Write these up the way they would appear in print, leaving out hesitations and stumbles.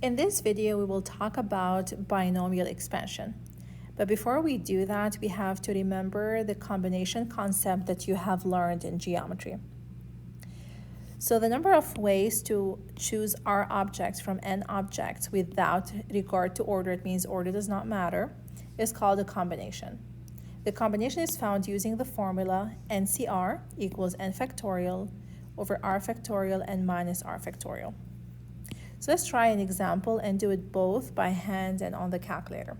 In this video, we will talk about binomial expansion. But before we do that, we have to remember the combination concept that you have learned in geometry. So the number of ways to choose R objects from N objects without regard to order, it means order does not matter, is called a combination. The combination is found using the formula NCR equals N factorial over R factorial and minus R factorial. So let's try an example and do it both by hand and on the calculator.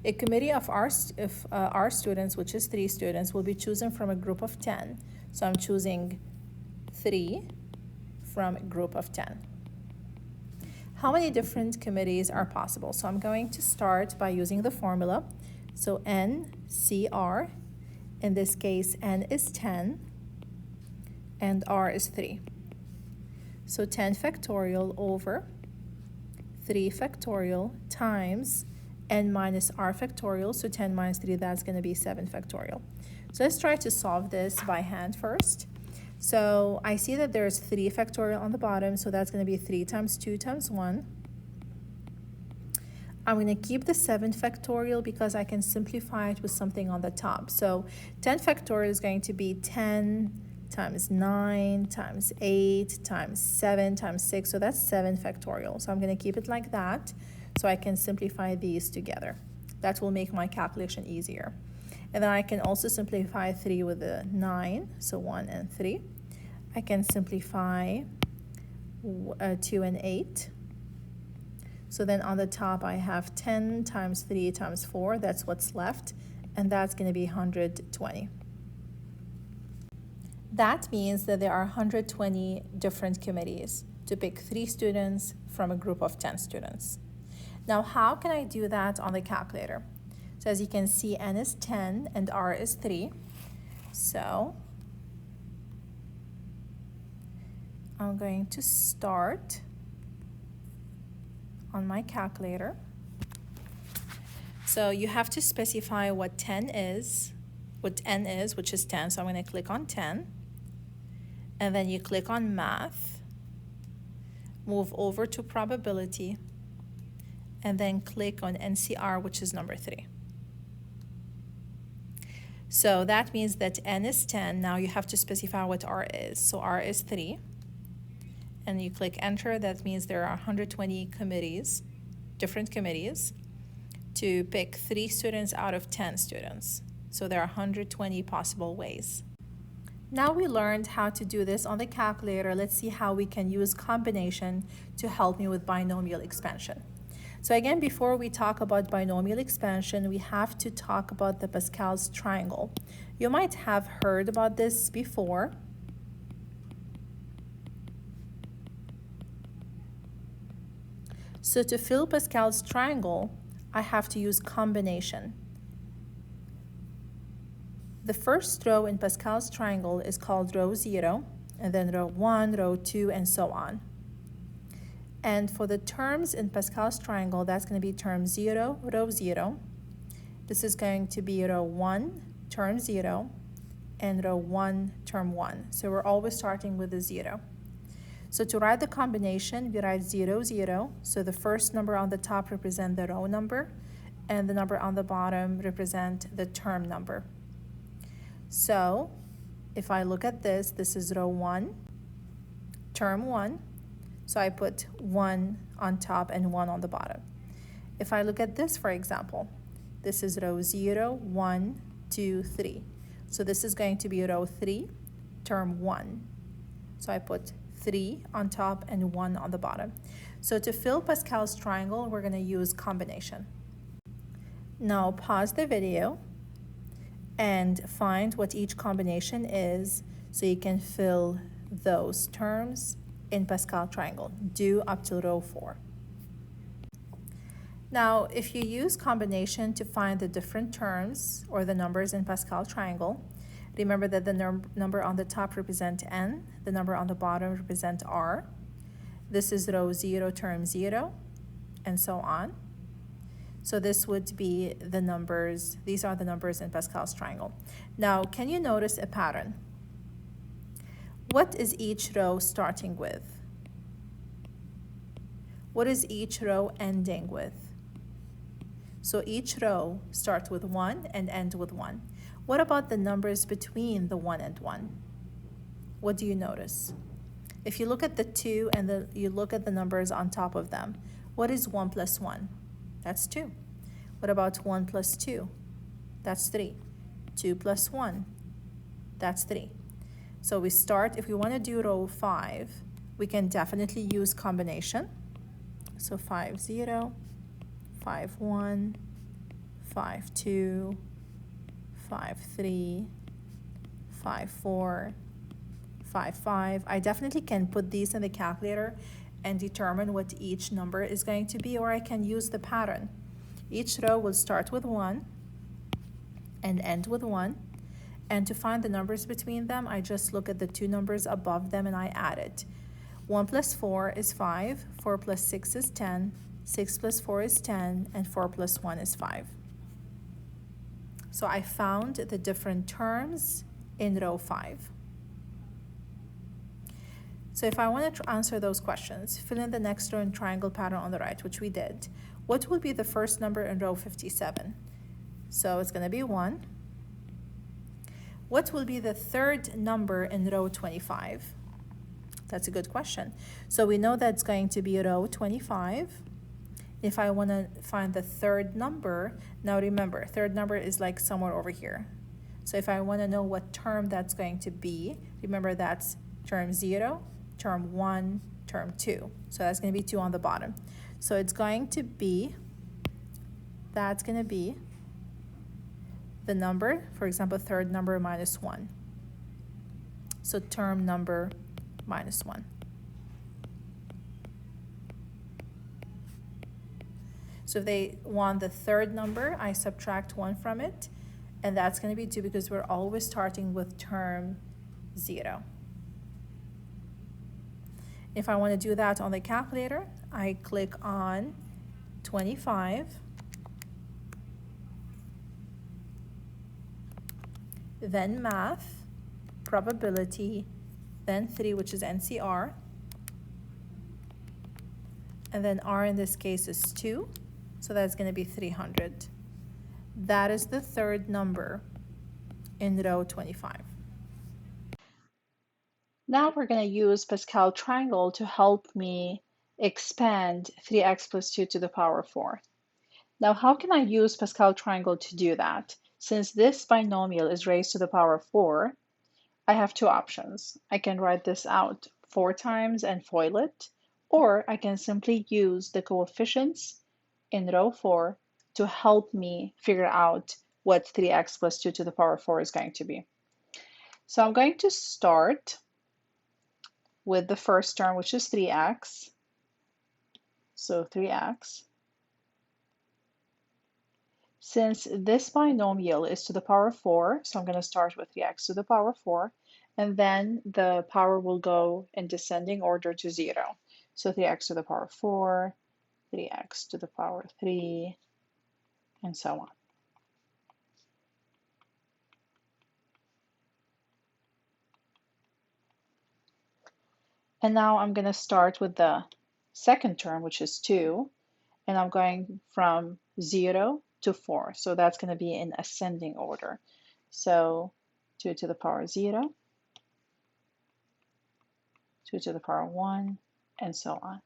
A committee of our students, which is 3 students, will be chosen from a group of 10. So I'm choosing 3 from a group of 10. How many different committees are possible? So I'm going to start by using the formula. So NCR, in this case, N is 10 and R is 3. So 10 factorial over 3 factorial times N minus R factorial. So 10 minus 3, that's going to be 7 factorial. So let's try to solve this by hand first. So I see that there's 3 factorial on the bottom, so that's going to be 3 times 2 times 1. I'm going to keep the 7 factorial because I can simplify it with something on the top. So 10 factorial is going to be 10 times 9 times 8 times 7 times 6, so that's 7 factorial. So I'm going to keep it like that so I can simplify these together. That will make my calculation easier. And then I can also simplify 3 with a 9, so 1 and 3. I can simplify 2 and 8. So then on the top I have 10 times 3 times 4, that's what's left, and that's going to be 120. That means that there are 120 different committees to pick 3 students from a group of 10 students. Now, how can I do that on the calculator? So as you can see, N is 10 and R is 3. So I'm going to start on my calculator. So you have to specify what 10 is, what N is, which is 10. So I'm going to click on 10. And then you click on Math, move over to Probability, and then click on NCR, which is number 3. So that means that N is 10. Now you have to specify what R is. So R is 3. And you click Enter. That means there are 120 committees, different committees, to pick 3 students out of 10 students. So there are 120 possible ways. Now we learned how to do this on the calculator. Let's see how we can use combination to help me with binomial expansion. So again, before we talk about binomial expansion, we have to talk about the Pascal's triangle. You might have heard about this before. So to fill Pascal's triangle, I have to use combination. The first row in Pascal's triangle is called row 0, and then row 1, row 2, and so on. And for the terms in Pascal's triangle, that's going to be term 0, row 0. This is going to be row 1, term 0, and row 1, term 1. So we're always starting with a 0. So to write the combination, we write 0, 0. So the first number on the top represents the row number, and the number on the bottom represents the term number. So if I look at this, this is row 1, term 1. So I put 1 on top and 1 on the bottom. If I look at this, for example, this is row 0, 1, 2, 3. So this is going to be row 3, term 1. So I put 3 on top and 1 on the bottom. So to fill Pascal's triangle, we're going to use combination. Now pause the video and find what each combination is so you can fill those terms in Pascal triangle. Do up to row 4. Now, if you use combination to find the different terms or the numbers in Pascal triangle, remember that the number on the top represents N, the number on the bottom represents R. This is row 0, term 0, and so on. So this would be the numbers, these are the numbers in Pascal's triangle. Now, can you notice a pattern? What is each row starting with? What is each row ending with? So each row starts with 1 and ends with 1. What about the numbers between the 1 and 1? What do you notice? If you look at the 2 and you look at the numbers on top of them, what is 1 plus 1? That's 2. What about 1 plus 2? That's 3. 2 plus 1? That's 3. So we start, if we want to do row 5, we can definitely use combination. So 5, 0, 5, 1, 5, 2, 5, 3, 5, 4, 5, 5. I definitely can put these in the calculator and determine what each number is going to be, or I can use the pattern. Each row will start with 1 and end with 1. And to find the numbers between them, I just look at the two numbers above them and I add it. 1 plus 4 is 5, 4 plus 6 is 10, 6 plus 4 is 10, and 4 plus 1 is 5. So I found the different terms in row 5. So if I want to answer those questions, fill in the next row in triangle pattern on the right, which we did. What will be the first number in row 57? So it's going to be 1. What will be the third number in row 25? That's a good question. So we know that's going to be row 25. If I want to find the third number, now remember, third number is like somewhere over here. So if I want to know what term that's going to be, remember that's term 0, term 1, term 2. So that's going to be 2 on the bottom. So it's going to be, that's going to be the number, for example, third number minus 1. So term number minus 1. So if they want the third number, I subtract 1 from it, and that's going to be 2 because we're always starting with term 0. If I want to do that on the calculator, I click on 25, then math, probability, then 3, which is NCR, and then R in this case is 2, so that's going to be 300. That is the third number in row 25. Now we're going to use Pascal triangle to help me expand 3x plus 2 to the power 4. Now how can I use Pascal triangle to do that? Since this binomial is raised to the power 4, I have two options. I can write this out 4 times and FOIL it, or I can simply use the coefficients in row 4 to help me figure out what 3x plus 2 to the power 4 is going to be. So I'm going to start with the first term, which is 3x. So 3x. Since this binomial is to the power 4, so I'm going to start with 3x to the power 4, and then the power will go in descending order to 0. So 3x to the power 4, 3x to the power 3, and so on. And now I'm going to start with the second term, which is 2, and I'm going from 0 to 4. So that's going to be in ascending order. So 2 to the power 0, 2 to the power 1, and so on.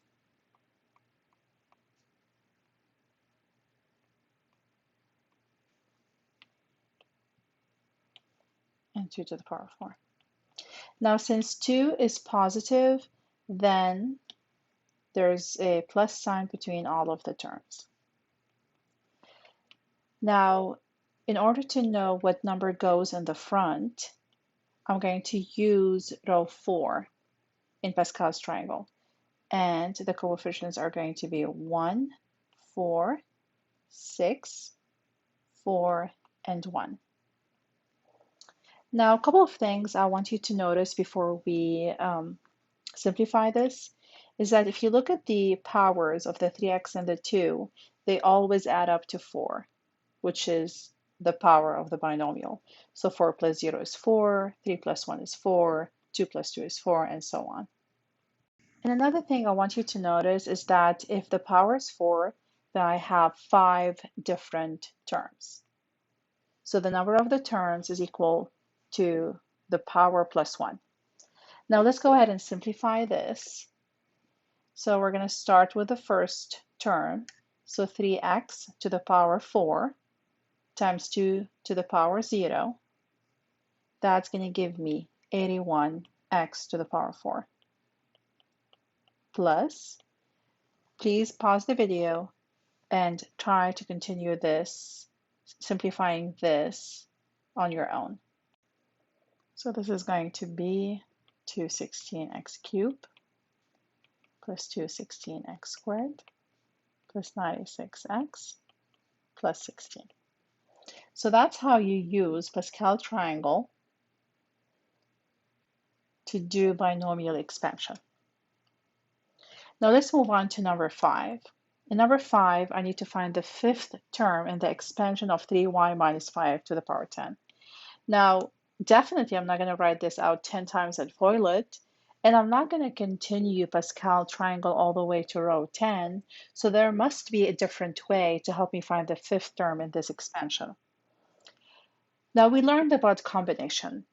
And 2 to the power 4. Now, since 2 is positive, then there's a plus sign between all of the terms. Now, in order to know what number goes in the front, I'm going to use row 4 in Pascal's triangle. And the coefficients are going to be 1, 4, 6, 4, and 1. Now, a couple of things I want you to notice before we simplify this is that if you look at the powers of the 3x and the 2, they always add up to 4, which is the power of the binomial. So 4 plus 0 is 4, 3 plus 1 is 4, 2 plus 2 is 4, and so on. And another thing I want you to notice is that if the power is 4, then I have 5 different terms. So the number of the terms is equal to the power plus 1. Now let's go ahead and simplify this. So we're going to start with the first term. So 3x to the power 4 times 2 to the power 0. That's going to give me 81x to the power 4 plus, please pause the video and try to continue this, simplifying this on your own. So this is going to be 216x cubed plus 216x squared plus 96x plus 16. So that's how you use Pascal triangle to do binomial expansion. Now let's move on to number 5. In number 5, I need to find the 5th term in the expansion of 3y minus 5 to the power 10. Now, definitely I'm not going to write this out 10 times and FOIL it, and I'm not going to continue Pascal triangle all the way to row 10, so there must be a different way to help me find the 5th term in this expansion. Now we learned about combination,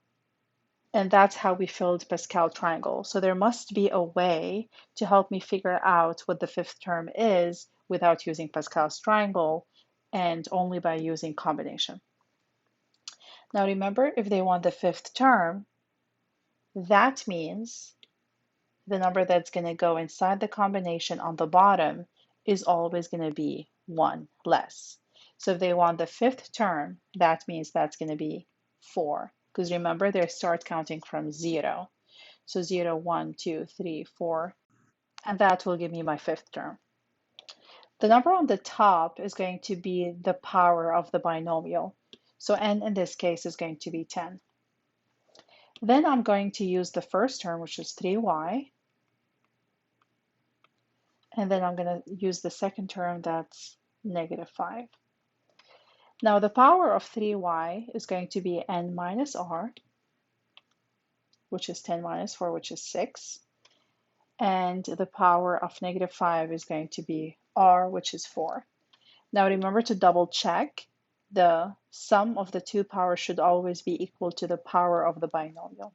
and that's how we filled Pascal triangle. So there must be a way to help me figure out what the 5th term is without using Pascal's triangle and only by using combination. Now remember, if they want the 5th term, that means the number that's going to go inside the combination on the bottom is always going to be 1 less. So if they want the 5th term, that means that's going to be 4. Because remember, they start counting from 0. So 0, 1, 2, 3, 4. And that will give me my 5th term. The number on the top is going to be the power of the binomial. So n in this case is going to be 10. Then I'm going to use the first term, which is 3y. And then I'm going to use the second term, that's negative 5. Now the power of 3y is going to be n minus r, which is 10 minus 4, which is 6. And the power of negative 5 is going to be r, which is 4. Now remember to double check. The sum of the two powers should always be equal to the power of the binomial.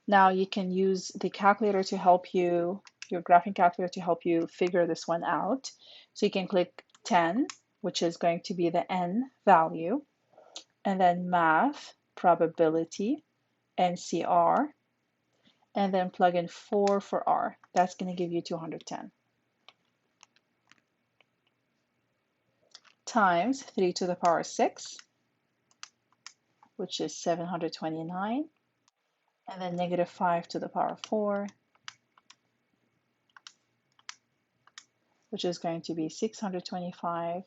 Now you can use the calculator to help you, your graphing calculator to help you figure this one out. So you can click 10, which is going to be the n value, and then math, probability, NCR, and then plug in 4 for r. That's going to give you 210. Times 3 to the power 6, which is 729, and then negative 5 to the power 4, which is going to be 625,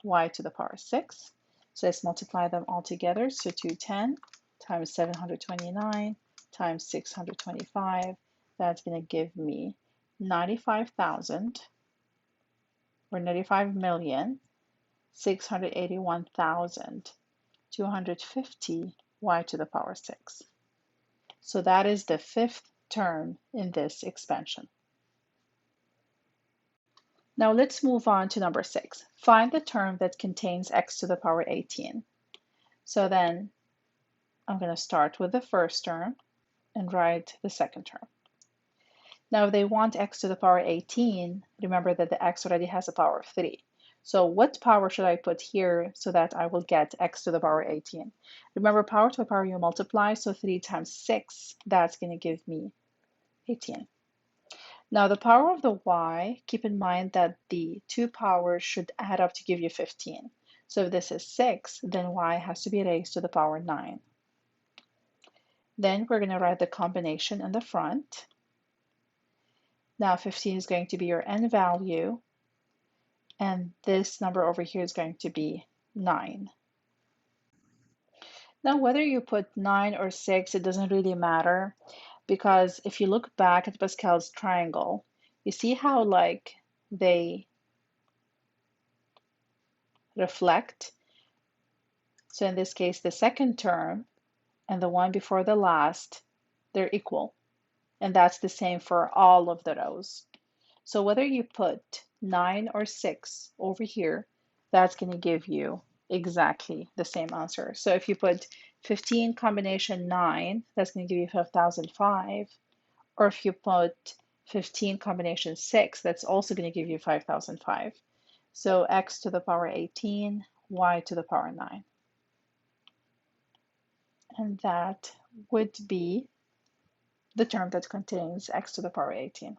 y to the power 6. So let's multiply them all together. So 210 times 729 times 625, that's going to give me 95,000, or 95,681,250 y to the power 6. So that is the 5th term in this expansion. Now let's move on to number 6. Find the term that contains x to the power 18. So then I'm going to start with the first term and write the second term. Now if they want x to the power 18, remember that the x already has a power of 3. So what power should I put here so that I will get x to the power 18? Remember, power to a power you multiply, so 3 times 6, that's going to give me 18. Now the power of the y, keep in mind that the two powers should add up to give you 15. So if this is 6, then y has to be raised to the power 9. Then we're going to write the combination in the front. Now 15 is going to be your n value, and this number over here is going to be 9. Now whether you put 9 or 6, it doesn't really matter, because if you look back at Pascal's triangle, you see how like they reflect. So in this case, the second term and the one before the last, they're equal. And that's the same for all of the rows. So whether you put 9 or 6 over here, that's going to give you exactly the same answer. So if you put 15 combination 9, that's going to give you 5005. Or if you put 15 combination 6, that's also going to give you 5005. So x to the power 18, y to the power 9. And that would be the term that contains x to the power 18.